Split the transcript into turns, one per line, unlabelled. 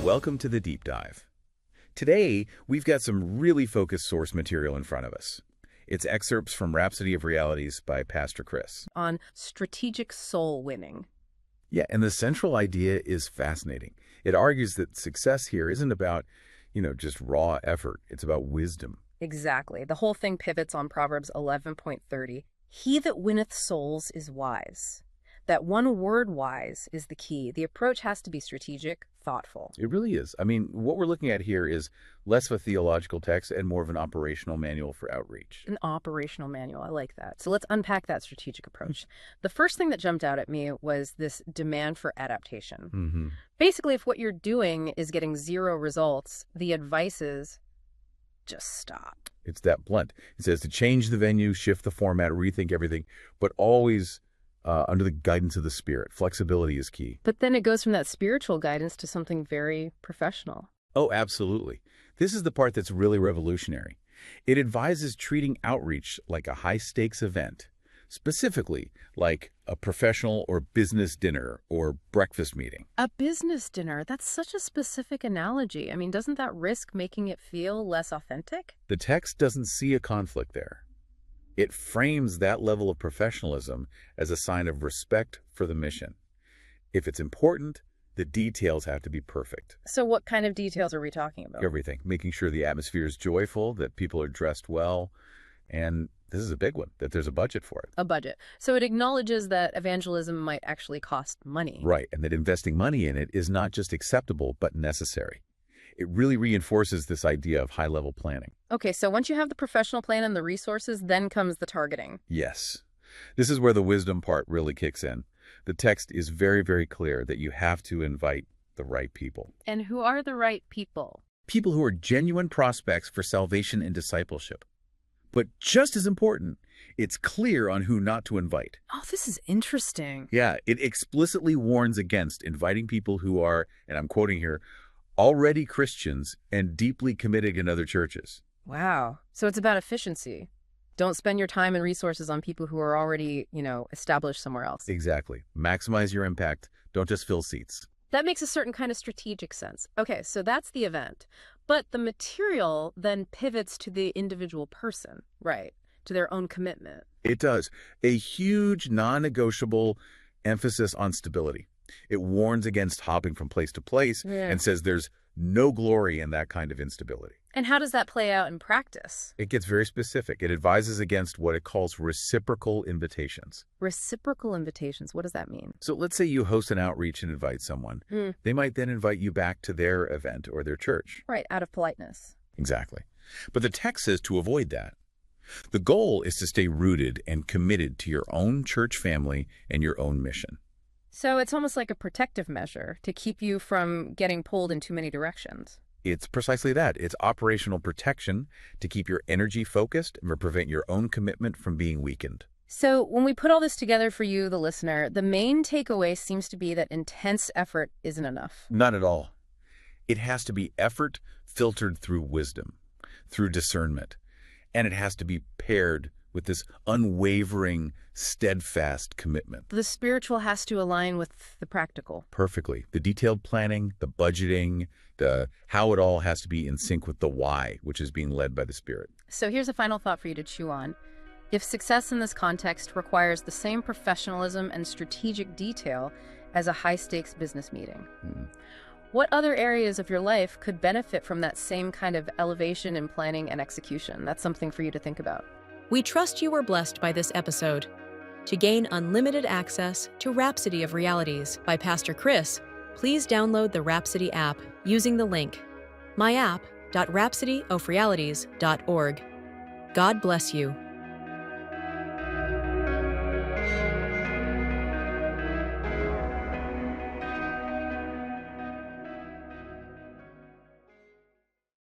Welcome to the Deep Dive. Today, we've got some really focused source material in front of us. It's excerpts from Rhapsody of Realities by Pastor Chris.
On strategic soul winning.
Yeah, and the central idea is fascinating. It argues that success here isn't about, just raw effort. It's about wisdom.
Exactly. The whole thing pivots on Proverbs 11.30. He that winneth souls is wise. That one word wise is the key. The approach has to be strategic, thoughtful.
It really is. I mean, what we're looking at here is less of a theological text and more of an operational manual for outreach.
An operational manual. I like that. So let's unpack that strategic approach. The first thing that jumped out at me was this demand for adaptation. Basically, if what you're doing is getting zero results, the advice is just stop.
It's that blunt. It says to change the venue, shift the format, rethink everything, but always under the guidance of the Spirit. Flexibility is key.
But then it goes from that spiritual guidance to something very professional.
Oh, absolutely. This is the part that's really revolutionary. It advises treating outreach like a high-stakes event, specifically like a professional or business dinner or breakfast meeting.
A business dinner? That's such a specific analogy. I mean, doesn't that risk making it feel less authentic?
The text doesn't see a conflict there. It frames that level of professionalism as a sign of respect for the mission. If it's important, the details have to be perfect.
So what kind of details are we talking about?
Everything. Making sure the atmosphere is joyful, that people are dressed well, and this is a big one, that there's a budget for it.
A budget. So it acknowledges that evangelism might actually cost money.
Right, and that investing money in it is not just acceptable, but necessary. It really reinforces this idea of high-level planning.
Okay, so once you have the professional plan and the resources, then comes the targeting.
Yes. This is where the wisdom part really kicks in. The text is very, very clear that you have to invite the right people.
And who are the right people?
People who are genuine prospects for salvation and discipleship. But just as important, it's clear on who not to invite.
Oh, this is interesting.
Yeah, it explicitly warns against inviting people who are, and I'm quoting here, already Christians and deeply committed in other churches.
Wow. So it's about efficiency. Don't spend your time and resources on people who are already, established somewhere else.
Exactly. Maximize your impact. Don't just fill seats.
That makes a certain kind of strategic sense. Okay, so that's the event. But the material then pivots to the individual person, right? To their own commitment.
It does. A huge, non-negotiable emphasis on stability. It warns against hopping from place to place and says there's no glory in that kind of instability.
And how does that play out in practice?
It gets very specific. It advises against what it calls reciprocal invitations.
Reciprocal invitations, what does that mean?
So let's say you host an outreach and invite someone. They might then invite you back to their event or their church.
Right, out of politeness.
Exactly. But the text says to avoid that. The goal is to stay rooted and committed to your own church family and your own mission.
So it's almost like a protective measure to keep you from getting pulled in too many directions.
It's precisely that. It's operational protection to keep your energy focused and prevent your own commitment from being weakened.
So when we put all this together for you, the listener, the main takeaway seems to be that intense effort isn't enough.
Not at all. It has to be effort filtered through wisdom, through discernment, and it has to be paired with this unwavering, steadfast commitment.
The spiritual has to align with the practical.
Perfectly. The detailed planning, the budgeting, the how it all has to be in sync with the why, which is being led by the Spirit.
So here's a final thought for you to chew on. If success in this context requires the same professionalism and strategic detail as a high-stakes business meeting, what other areas of your life could benefit from that same kind of elevation in planning and execution? That's something for you to think about.
We trust you were blessed by this episode. To gain unlimited access to Rhapsody of Realities by Pastor Chris, please download the Rhapsody app using the link myapp.rhapsodyofrealities.org. God bless you.